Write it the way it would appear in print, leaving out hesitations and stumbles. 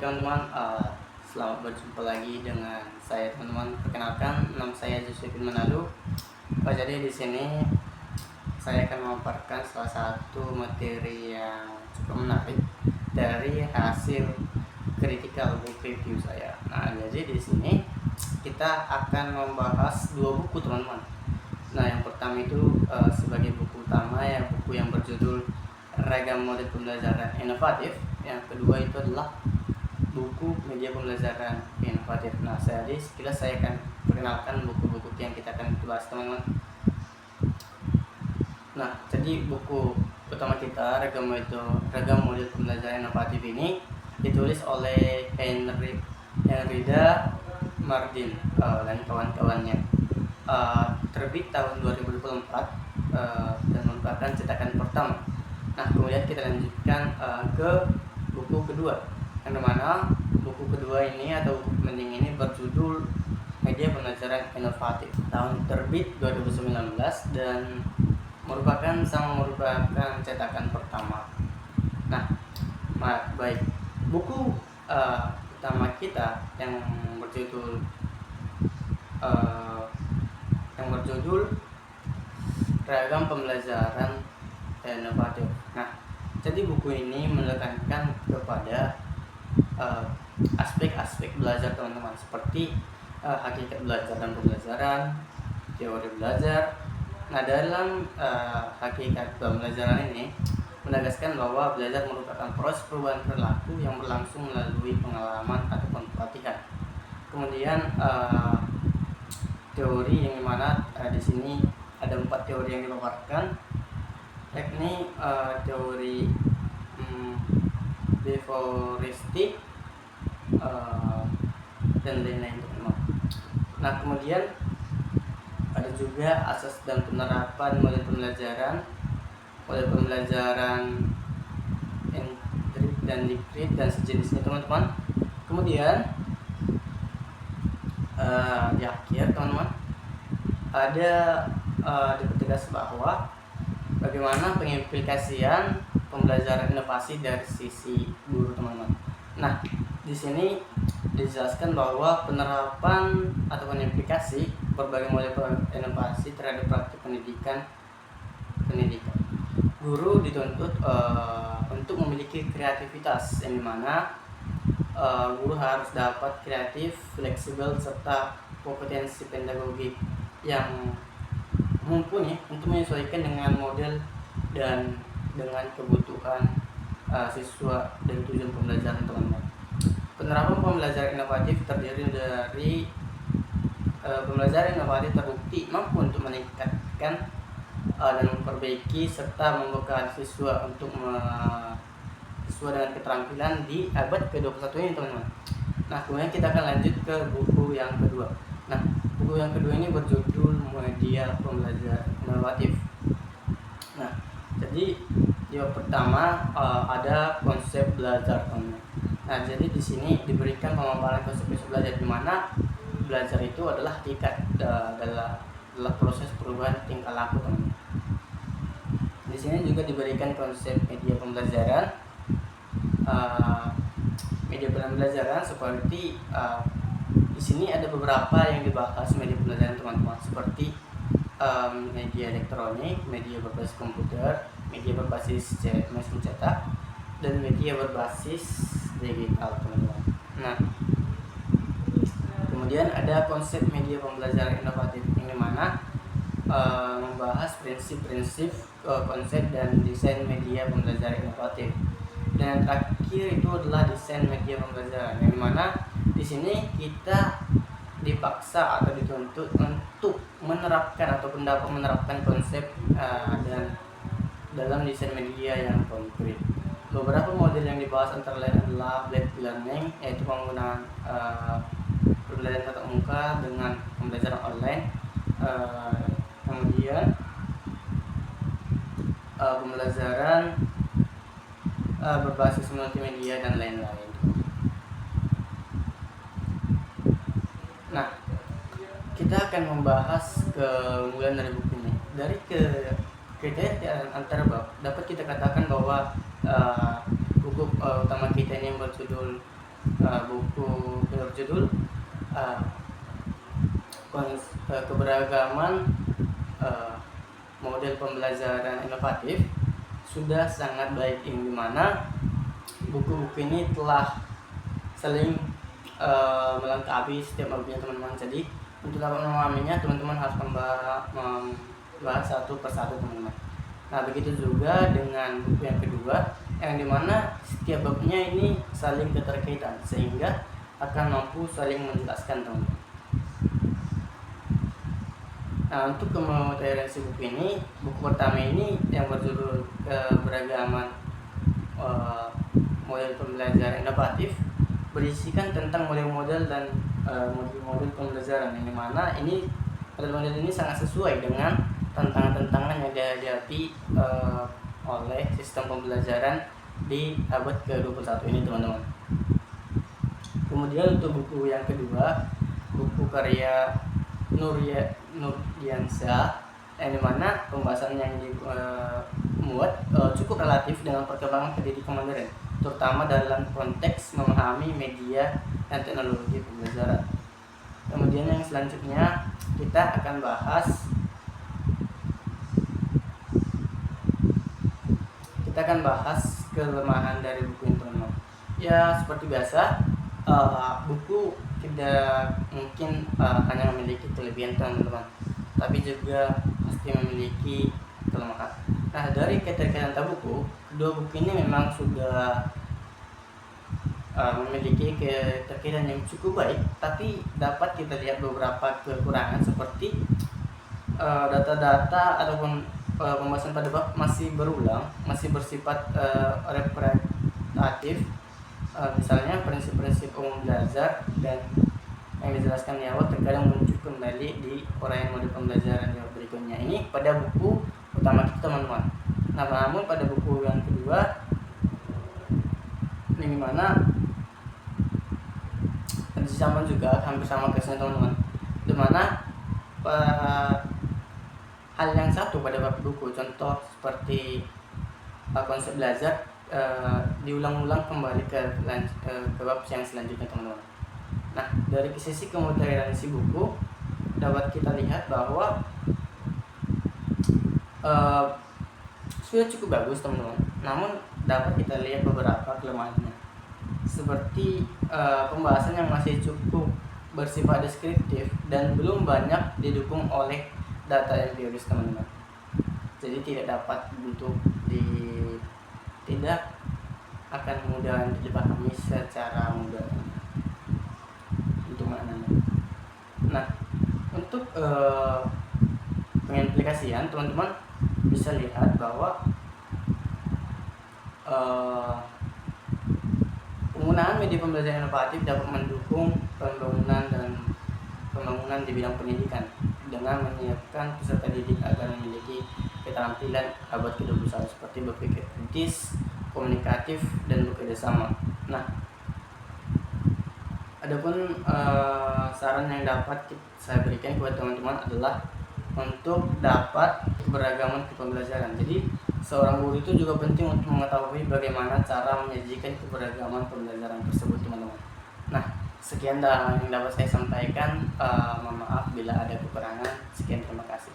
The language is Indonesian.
Teman-teman, selamat berjumpa lagi dengan saya teman-teman. Perkenalkan, nama saya Josephine Manalu. Jadi di sini saya akan memaparkan salah satu materi yang cukup menarik dari hasil critical book review saya. Nah, jadi di sini kita akan membahas dua buku teman-teman. Nah, yang pertama itu sebagai buku utama ya, buku yang berjudul Ragam Model Pembelajaran Inovatif. Yang kedua itu adalah buku media pembelajaran inovatif. Nah, sekilas saya akan perkenalkan buku-buku yang kita akan bahas teman-teman. Nah, jadi buku utama kita Ragam Model Pembelajaran Inovatif ini ditulis oleh Henrida Mardin dan kawan-kawannya. Terbit tahun 2024 dan merupakan cetakan pertama. Nah, kemudian kita lanjutkan ke buku kedua, yang dimana buku kedua ini atau buku penting ini berjudul Media Pembelajaran Inovatif, tahun terbit 2019 dan merupakan cetakan pertama. Nah, baik, buku utama kita yang berjudul Ragam Pembelajaran Inovatif. Nah, jadi buku ini menekankan kepada aspek-aspek belajar teman-teman, seperti hakikat belajar dan pembelajaran, teori belajar. Nah, dalam hakikat pembelajaran ini menegaskan bahwa belajar merupakan proses perubahan perilaku yang berlangsung melalui pengalaman ataupun pelatihan. Kemudian teori yang dimana di sini ada 4 teori yang dipaparkan, yakni teori behavioristik dan lain-lain teman-teman. Nah, kemudian ada juga asas dan penerapan model pembelajaran entry dan decrease dan sejenisnya teman-teman. Kemudian di akhir teman-teman ada ditegas bahwa bagaimana pengimplikasian pembelajaran inovasi dari sisi guru teman-teman. Nah, di sini dijelaskan bahwa penerapan atau implikasi berbagai model inovasi terhadap praktik pendidikan. Guru dituntut untuk memiliki kreativitas, yang dimana guru harus dapat kreatif, fleksibel, serta kompetensi pedagogik yang mumpuni untuk menyesuaikan dengan model dan dengan kebutuhan siswa dan tujuan pembelajaran teman-teman. Penerapan pembelajaran inovatif terdiri dari pembelajaran inovatif terbukti mampu untuk meningkatkan dan memperbaiki serta membekali siswa untuk sesuai dengan keterampilan di abad ke-21 ini teman-teman. Nah, kemudian kita akan lanjut ke buku yang kedua. Nah, buku yang kedua ini berjudul Media Pembelajaran Inovatif. Nah, jadi di bab pertama ada konsep belajar teman-teman. Nah, jadi di sini diberikan pemaparan konsep belajar, di mana belajar itu adalah hakikat adalah proses perubahan tingkah laku teman-teman. Di sini juga diberikan konsep media pembelajaran. Media pembelajaran seperti di sini ada beberapa yang dibahas media pembelajaran teman-teman, seperti media elektronik, media berbasis komputer, media berbasis mesin cetak, dan media berbasis digital teman-teman. Nah, kemudian ada konsep media pembelajaran inovatif, yang dimana membahas prinsip-prinsip, konsep dan desain media pembelajaran inovatif. Dan yang terakhir itu adalah desain media pembelajaran, yang dimana di sini kita dipaksa atau dituntut untuk menerapkan ataupun dapat menerapkan konsep dan dalam desain media yang konkret. Beberapa model yang dibahas antara lain adalah blended learning, yaitu penggunaan pembelajaran tatap muka dengan pembelajaran online, kemudian pembelajaran berbasis multimedia dan lain-lain. Nah, kita akan membahas kemudian dari buku ini. Dari kriteria antara bab dapat kita katakan bahwa buku utama kita ini yang berjudul buku berjudul uh, Keberagaman Model Pembelajaran Inovatif sudah sangat baik, yang dimana buku-buku ini telah saling melengkapi setiap bukunya teman-teman. Jadi untuk dapat memahaminya, teman-teman harus membahas satu persatu teman-teman. Nah, begitu juga dengan buku yang kedua, yang dimana setiap babnya ini saling keterkaitan sehingga akan mampu saling menjelaskan teman-teman. Nah, untuk kemudian si buku ini, buku pertama ini yang berjudul Keberagaman Model Pembelajaran Inovatif, berisikan tentang model-model dan model-model pembelajaran, yang dimana ini model-model ini sangat sesuai dengan tantangan-tantangan yang dihadapi oleh sistem pembelajaran di abad ke-21 ini teman-teman. Kemudian untuk buku yang kedua, buku karya Nurdiansyah, yang dimana pembahasan yang dimuat cukup relatif dengan perkembangan pendidikan modern, terutama dalam konteks memahami media dan teknologi pembelajaran. Kemudian yang selanjutnya kita akan bahas kelemahan dari buku ini teman-teman. Ya, seperti biasa, buku tidak mungkin hanya memiliki kelebihan teman-teman, tapi juga pasti memiliki kelemahan. Nah, dari keterkaitan buku, kedua buku ini memang sudah memiliki keterkaitan yang cukup baik, tapi dapat kita lihat beberapa kekurangan seperti data-data ataupun pembahasan pada bab masih berulang, masih bersifat repetitif. Misalnya prinsip-prinsip umum belajar dan yang dijelaskan di awal terkadang muncul kembali di uraian model pembelajaran yang berikutnya ini pada buku utama kita teman-teman. Nah, namun pada buku yang kedua, ini mana sama juga hampir sama kesannya teman-teman, dimana hal yang satu pada bab buku, contoh seperti konsep belajar diulang-ulang kembali ke bab yang selanjutnya teman-teman. Nah, dari sisi kemudahan si buku dapat kita lihat bahwa sudah cukup bagus teman-teman, namun dapat kita lihat beberapa kelemahannya, seperti pembahasan yang masih cukup bersifat deskriptif dan belum banyak didukung oleh data empiris teman-teman. Jadi tidak dapat tidak akan mudah dipahami secara mudah untuk maknanya. Nah, untuk pengimplikasian teman-teman bisa lihat bahwa penggunaan media pembelajaran inovatif dapat mendukung pembangunan di bidang pendidikan dengan menyiapkan peserta didik agar memiliki keterampilan abad ke-21 seperti berpikir kritis, komunikatif, dan bekerja sama. Nah, adapun saran yang dapat saya berikan kepada teman-teman adalah untuk dapat keberagaman pembelajaran. Jadi seorang guru itu juga penting untuk mengetahui bagaimana cara menyajikan keberagaman pembelajaran tersebut teman-teman. Nah, sekian yang dapat saya sampaikan. Mohon maaf bila ada kekurangan. Sekian, terima kasih.